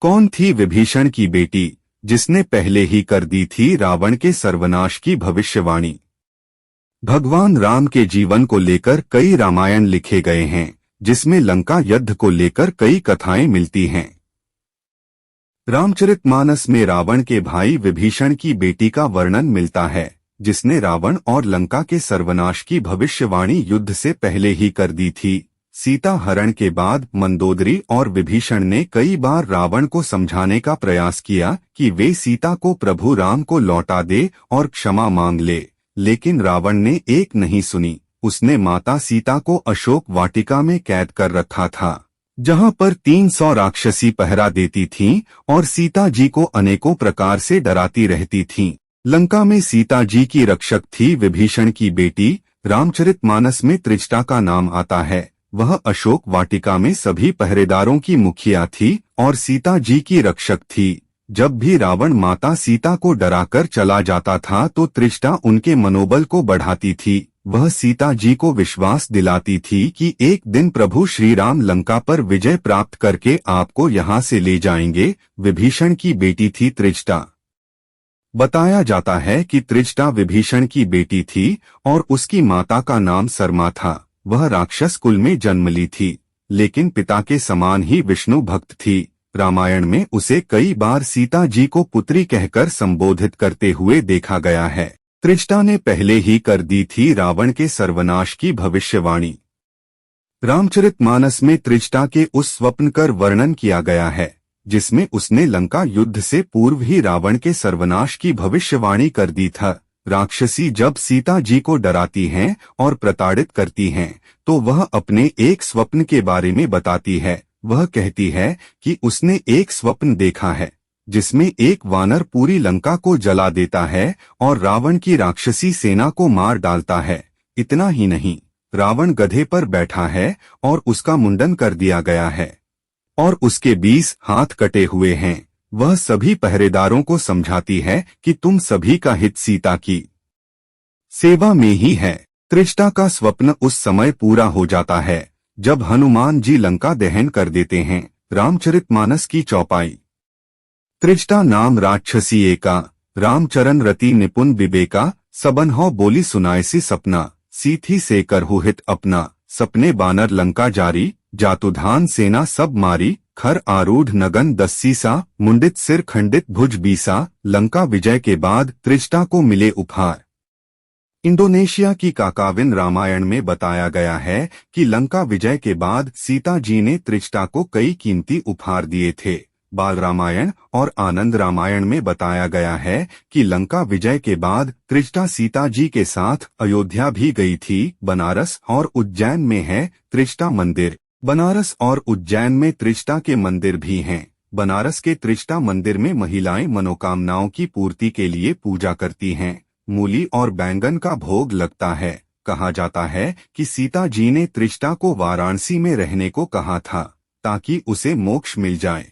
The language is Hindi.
कौन थी विभीषण की बेटी जिसने पहले ही कर दी थी रावण के सर्वनाश की भविष्यवाणी? भगवान राम के जीवन को लेकर कई रामायण लिखे गए हैं, जिसमें लंका युद्ध को लेकर कई कथाएं मिलती हैं। रामचरितमानस में रावण के भाई विभीषण की बेटी का वर्णन मिलता है, जिसने रावण और लंका के सर्वनाश की भविष्यवाणी युद्ध से पहले ही कर दी थी। सीता हरण के बाद मंदोदरी और विभीषण ने कई बार रावण को समझाने का प्रयास किया कि वे सीता को प्रभु राम को लौटा दे और क्षमा मांग ले, लेकिन रावण ने एक नहीं सुनी। उसने माता सीता को अशोक वाटिका में कैद कर रखा था, जहां पर 300 राक्षसी पहरा देती थीं और सीता जी को अनेकों प्रकार से डराती रहती थीं। लंका में सीता जी की रक्षक थी विभीषण की बेटी। रामचरितमानस में त्रिजटा का नाम आता है। वह अशोक वाटिका में सभी पहरेदारों की मुखिया थी और सीता जी की रक्षक थी। जब भी रावण माता सीता को डराकर चला जाता था तो त्रिजटा उनके मनोबल को बढ़ाती थी। वह सीता जी को विश्वास दिलाती थी कि एक दिन प्रभु श्री राम लंका पर विजय प्राप्त करके आपको यहाँ से ले जाएंगे। विभीषण की बेटी थी त्रिजटा। बताया जाता है कि त्रिजटा विभीषण की बेटी थी और उसकी माता का नाम सरमा था। वह राक्षस कुल में जन्म ली थी, लेकिन पिता के समान ही विष्णु भक्त थी। रामायण में उसे कई बार सीता जी को पुत्री कहकर संबोधित करते हुए देखा गया है। त्रिजटा ने पहले ही कर दी थी रावण के सर्वनाश की भविष्यवाणी। रामचरितमानस में त्रिजटा के उस स्वप्न कर वर्णन किया गया है, जिसमें उसने लंका युद्ध से पूर्व ही रावण के सर्वनाश की भविष्यवाणी कर दी था। राक्षसी जब सीता जी को डराती हैं और प्रताड़ित करती हैं, तो वह अपने एक स्वप्न के बारे में बताती है। वह कहती है कि उसने एक स्वप्न देखा है, जिसमें एक वानर पूरी लंका को जला देता है और रावण की राक्षसी सेना को मार डालता है। इतना ही नहीं, रावण गधे पर बैठा है और उसका मुंडन कर दिया गया है और उसके 20 हाथ कटे हुए हैं। वह सभी पहरेदारों को समझाती है कि तुम सभी का हित सीता की सेवा में ही है। त्रिजटा का स्वप्न उस समय पूरा हो जाता है जब हनुमान जी लंका दहन कर देते हैं। रामचरितमानस की चौपाई। त्रिजटा नाम राक्षसी एका, रामचरण रति निपुण विवेका, सबनहौ बोली सुनायसी सपना, सीथी से करहु हित अपना, सपने बानर लंका जारी, जातुधान सेना सब मारी, खर आरूढ़ नगन दस्सीसा, मुंडित सिर खंडित भुज बीसा। लंका विजय के बाद त्रिजटा को मिले उपहार। इंडोनेशिया की काकाविन रामायण में बताया गया है कि लंका विजय के बाद सीता जी ने त्रिजटा को कई कीमती उपहार दिए थे। बाल रामायण और आनंद रामायण में बताया गया है कि लंका विजय के बाद त्रिजटा सीता जी के साथ अयोध्या भी गई थी। बनारस और उज्जैन में है त्रिजटा मंदिर। बनारस और उज्जैन में त्रिजटा के मंदिर भी हैं। बनारस के त्रिजटा मंदिर में महिलाएं मनोकामनाओं की पूर्ति के लिए पूजा करती हैं। मूली और बैंगन का भोग लगता है। कहा जाता है कि सीता जी ने त्रिजटा को वाराणसी में रहने को कहा था, ताकि उसे मोक्ष मिल जाए।